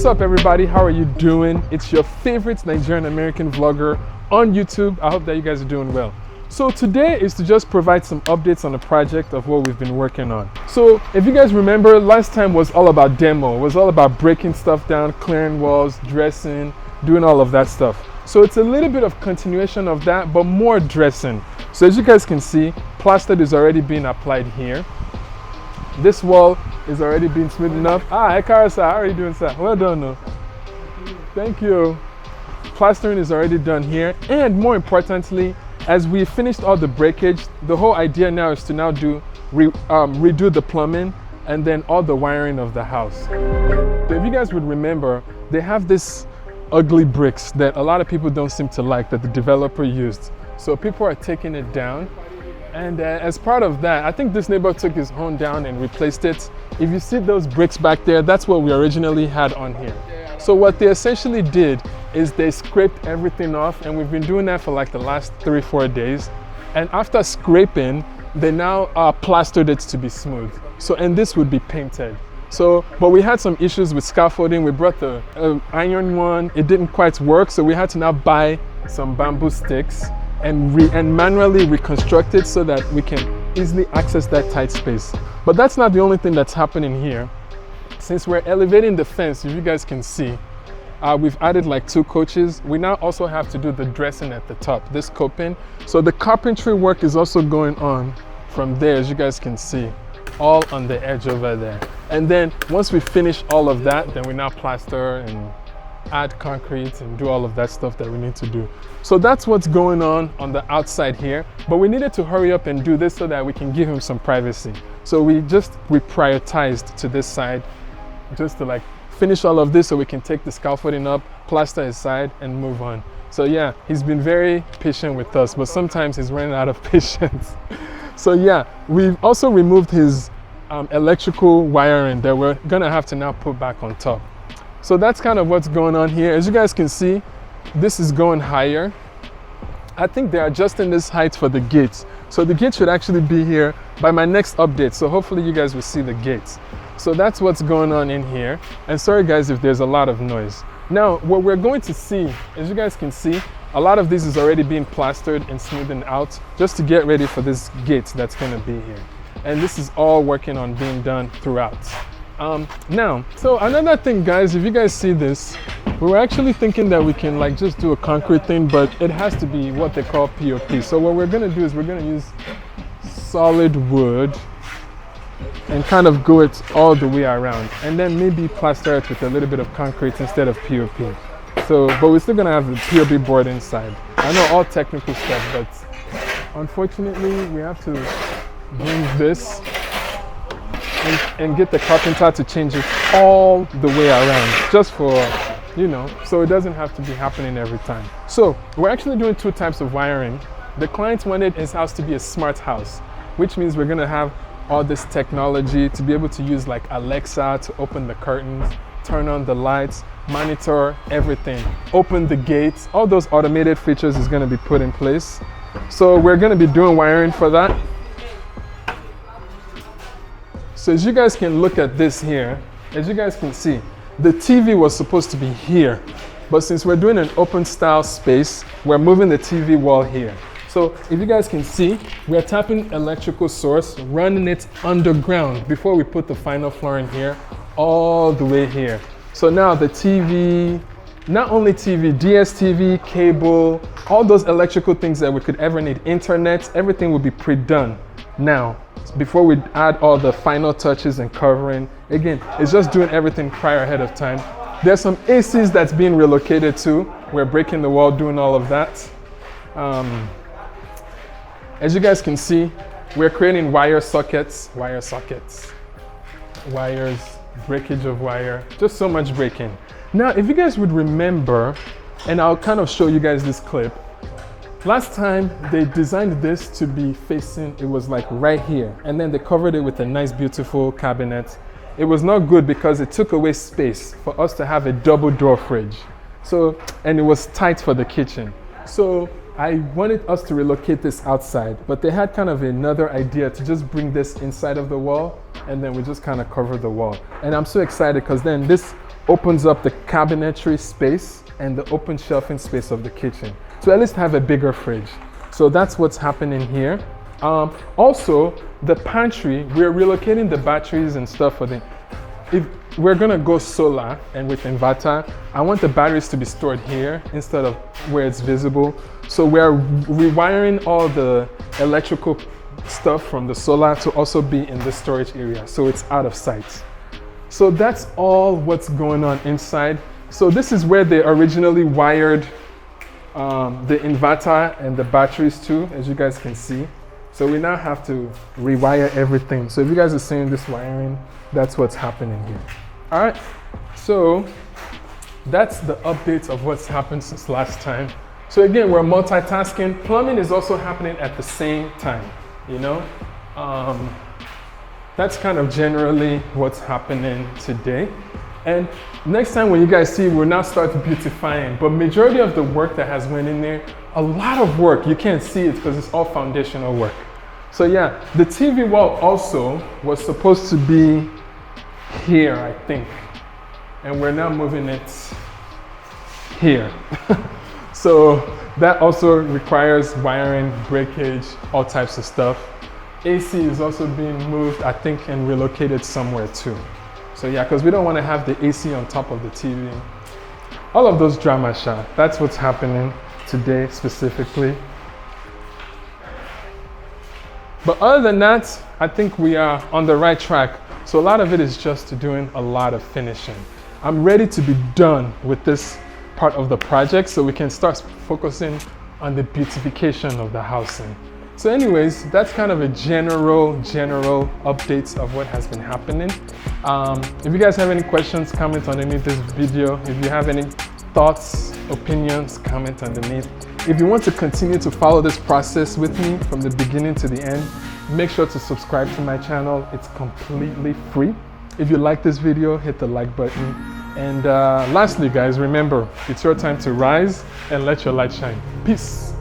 What's up everybody, how are you doing? It's your favorite Nigerian American vlogger on YouTube. I hope that you guys are doing well. So today is to just provide some updates on the project of what we've been working on. So if you guys remember, last time was all about demo. It was all about breaking stuff down, clearing walls, dressing, doing all of that stuff. So it's a little bit of continuation of that, but more dressing. So as you guys can see, plaster is already being applied here. This wall is already being smoothed enough. Ekara sir, how are you doing, sir? Well done, no? Thank you. Plastering is already done here, and more importantly, as we finished all the breakage, the whole idea now is to now redo the plumbing and then all the wiring of the house. So if you guys would remember, they have this ugly bricks that a lot of people don't seem to like that the developer used. So people are taking it down. And as part of that, I think this neighbor took his home down and replaced it. If you see those bricks back there, that's what we originally had on here. So what they essentially did is they scraped everything off, and we've been doing that for like the last 3-4 days. And after scraping, they now plastered it to be smooth. So, and this would be painted. So, but we had some issues with scaffolding. We brought the iron one, it didn't quite work. So we had to now buy some bamboo sticks and manually reconstruct it so that we can easily access that tight space. But that's not the only thing that's happening here. Since we're elevating the fence, if you guys can see, we've added like 2 coaches. We now also have to do the dressing at the top, this coping. So the carpentry work is also going on from there, as you guys can see, all on the edge over there. And then once we finish all of that, then we now plaster and add concrete and do all of that stuff that we need to do. So that's what's going on the outside here, but we needed to hurry up and do this so that we can give him some privacy. So we prioritized to this side just to like finish all of this so we can take the scaffolding up, plaster his side and move on. So yeah, he's been very patient with us, but sometimes he's running out of patience. So yeah, we've also removed his electrical wiring that we're gonna have to now put back on top. So that's kind of what's going on here. As you guys can see, this is going higher. I think they're adjusting this height for the gates. So the gate should actually be here by my next update. So hopefully you guys will see the gates. So that's what's going on in here. And sorry guys if there's a lot of noise. Now, what we're going to see, as you guys can see, a lot of this is already being plastered and smoothed out just to get ready for this gate that's gonna be here. And this is all working on being done throughout. Now, so another thing guys, if you guys see this, we were actually thinking that we can like just do a concrete thing, but it has to be what they call POP. So what we're gonna do is we're gonna use solid wood and kind of go it all the way around, and then maybe plaster it with a little bit of concrete instead of POP. So, but we're still gonna have the POP board inside. I know all technical stuff, but unfortunately we have to bring this and get the carpenter to change it all the way around, just for, you know, so it doesn't have to be happening every time. So we're actually doing 2 types of wiring. The client wanted his house to be a smart house, which means we're gonna have all this technology to be able to use like Alexa to open the curtains, turn on the lights, monitor everything, open the gates. All those automated features is gonna be put in place. So we're gonna be doing wiring for that. So as you guys can look at this here, as you guys can see, the TV was supposed to be here, but since we're doing an open style space, we're moving the TV wall here. So if you guys can see, we're tapping electrical source, running it underground before we put the final flooring here, all the way here. So now the TV, not only TV, DSTV, cable, all those electrical things that we could ever need, internet, everything will be pre-done now. Before we add all the final touches and covering. Again, it's just doing everything prior ahead of time. There's some ACs that's being relocated too. We're breaking the wall, doing all of that. As you guys can see, we're creating wire sockets, wires, breakage of wire, just so much breaking. Now, if you guys would remember, and I'll kind of show you guys this clip, last time they designed this to be facing, it was like right here, and then they covered it with a nice beautiful cabinet. It was not good because it took away space for us to have a double door fridge. So, and it was tight for the kitchen. So I wanted us to relocate this outside, but they had kind of another idea to just bring this inside of the wall, and then we just kind of cover the wall. And I'm so excited because then this opens up the cabinetry space and the open shelving space of the kitchen. So at least have a bigger fridge. So that's what's happening here. Also, the pantry, we're relocating the batteries and stuff for the, if we're gonna go solar and with inverter, I want the batteries to be stored here instead of where it's visible. So we're rewiring all the electrical stuff from the solar to also be in the storage area, so it's out of sight. So that's all what's going on inside. So this is where they originally wired the inverter and the batteries to, as you guys can see. So we now have to rewire everything. So if you guys are seeing this wiring, that's what's happening here. All right, so that's the update of what's happened since last time. So again, we're multitasking. Plumbing is also happening at the same time, you know? That's kind of generally what's happening today. And next time when you guys see, we'll now start beautifying. But majority of the work that has went in there, a lot of work, you can't see it because it's all foundational work. So yeah, the TV wall also was supposed to be here, I think. And we're now moving it here. So that also requires wiring, breakage, all types of stuff. AC is also being moved, I think, and relocated somewhere too. So yeah, because we don't want to have the AC on top of the TV. All of those drama shot. That's what's happening today specifically. But other than that, I think we are on the right track. So a lot of it is just doing a lot of finishing. I'm ready to be done with this part of the project so we can start focusing on the beautification of the housing. So anyways, that's kind of a general updates of what has been happening. If you guys have any questions, comment underneath this video. If you have any thoughts, opinions, comment underneath. If you want to continue to follow this process with me from the beginning to the end, make sure to subscribe to my channel. It's completely free. If you like this video, hit the like button. And lastly, guys, remember, it's your time to rise and let your light shine. Peace.